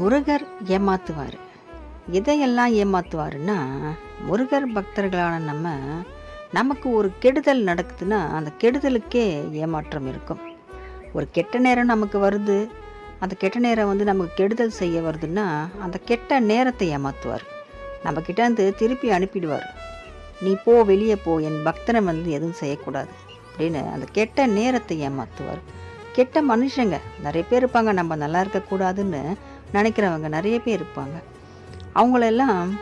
முருகர் ஏமாத்துவார். எதையெல்லாம் ஏமாத்துவாருன்னா, முருகர் பக்தர்களான நமக்கு ஒரு கெடுதல் நடக்குதுன்னா, அந்த கெடுதலுக்கே ஏமாற்றம் இருக்கும். ஒரு கெட்ட நேரம் நமக்கு வருது, அந்த கெட்ட நேரம் நமக்கு கெடுதல் செய்ய வருதுன்னா, அந்த கெட்ட நேரத்தை ஏமாத்துவார். நம்மக்கிட்டேருந்து திருப்பி அனுப்பிடுவார். "நீ போ, வெளியே போ, என் பக்தனை எதுவும் செய்யக்கூடாது" அப்படின்னு அந்த கெட்ட நேரத்தை ஏமாத்துவார். கெட்ட மனுஷங்க நிறைய பேர் இருப்பாங்க, நம்ம நல்லா இருக்கக்கூடாதுன்னு நினைக்கிறவங்க நிறைய பேர் இருப்பாங்க. அவங்களெல்லாம்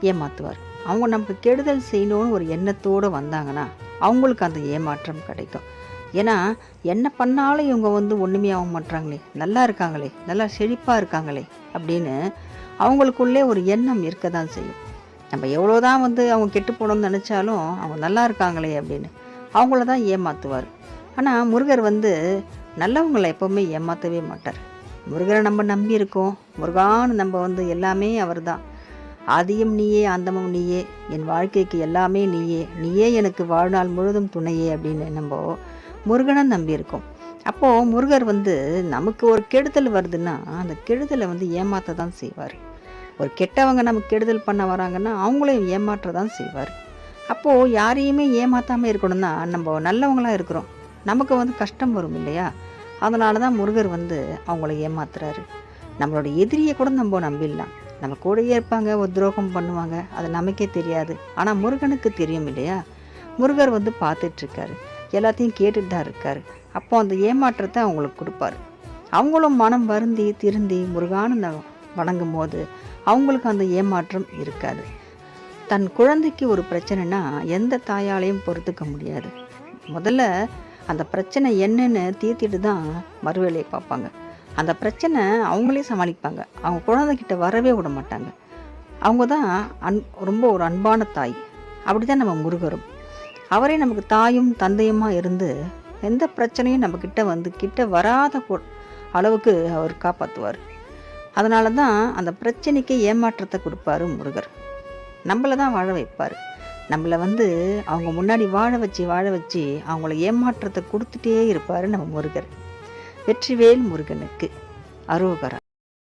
ஏமாற்றுவார். அவங்க நமக்கு கெடுதல் செய்யணும்னு ஒரு எண்ணத்தோடு வந்தாங்கன்னா அவங்களுக்கு அந்த ஏமாற்றம் கிடைக்கும். ஏன்னா என்ன பண்ணாலும் இவங்க ஒன்றுமே ஆக மாட்டாங்களே, நல்லா இருக்காங்களே, நல்லா செழிப்பாக இருக்காங்களே அப்படின்னு அவங்களுக்குள்ளே ஒரு எண்ணம் இருக்க தான் செய்யும். நம்ம எவ்வளோதான் அவங்க கெட்டு போகணும்னு நினச்சாலும் அவங்க நல்லா இருக்காங்களே அப்படின்னு அவங்கள தான் ஏமாற்றுவார். ஆனால் முருகர் நல்லவங்களை எப்போவுமே ஏமாற்றவே மாட்டார். முருகரை நம்ம நம்பி இருக்கோம். முருகான்னு நம்ம எல்லாமே அவர் தான். ஆதியும் நீயே, அந்தமும் நீயே, என் வாழ்க்கைக்கு எல்லாமே நீயே, நீயே எனக்கு வாழ்நாள் முழுதும் துணையே அப்படின்னு நம்ம முருகனை நம்பி இருக்கோம். அப்போது முருகர் நமக்கு ஒரு கெடுதல் வருதுன்னா அந்த கெடுதலை ஏமாற்ற தான் செய்வார். ஒரு கெட்டவங்க நமக்கு கெடுதல் பண்ண வராங்கன்னா அவங்களையும் ஏமாற்ற தான் செய்வார். அப்போது யாரையுமே ஏமாற்றாமல் இருக்கணும்னா நம்ம நல்லவங்களாக இருக்கிறோம். நமக்கு கஷ்டம் வரும் இல்லையா? அதனால தான் முருகர் அவங்கள ஏமாத்துறாரு. நம்மளோட எதிரியை கூட நம்ம நம்பிடலாம். நம்ம கூடயே இருப்பாங்க, ஒரு துரோகம் பண்ணுவாங்க, அது நமக்கே தெரியாது. ஆனால் முருகனுக்கு தெரியும் இல்லையா? முருகர் பார்த்துட்ருக்காரு, எல்லாத்தையும் கேட்டுட்டு தான் இருக்காரு. அப்போ அந்த ஏமாற்றத்தை அவங்களுக்கு கொடுப்பாரு. அவங்களும் மனம் வருந்தி திருந்தி முருகான்னு வணங்கும் போது அவங்களுக்கு அந்த ஏமாற்றம் இருக்காது. தன் குழந்தைக்கு ஒரு பிரச்சனைனா எந்த தாயாலையும் பொறுத்துக்க முடியாது. முதல்ல அந்த பிரச்சனை என்னன்னு தீர்த்திட்டு தான் மறுவேலையை பார்ப்பாங்க. அந்த பிரச்சனை அவங்களே சமாளிப்பாங்க. அவங்க குழந்தைகிட்ட வரவே விட மாட்டாங்க. அவங்க தான் ரொம்ப ஒரு அன்பான தாய். அப்படி தான் நம்ம முருகரும். அவரே நமக்கு தாயும் தந்தையுமாக இருந்து எந்த பிரச்சனையும் நம்மக்கிட்ட கிட்ட வராத அளவுக்கு அவர் காப்பாற்றுவார். அதனால தான் அந்த பிரச்சனைக்கு ஏமாற்றத்தை கொடுப்பாரு முருகர். நம்மளை தான் வாழ வைப்பார். நம்மளை அவங்க முன்னாடி வாழ வச்சு அவங்கள ஏமாற்றத்தை கொடுத்துட்டே இருப்பார் நம்ம முருகர். வெற்றிவேல் முருகனுக்கு அரோகரா.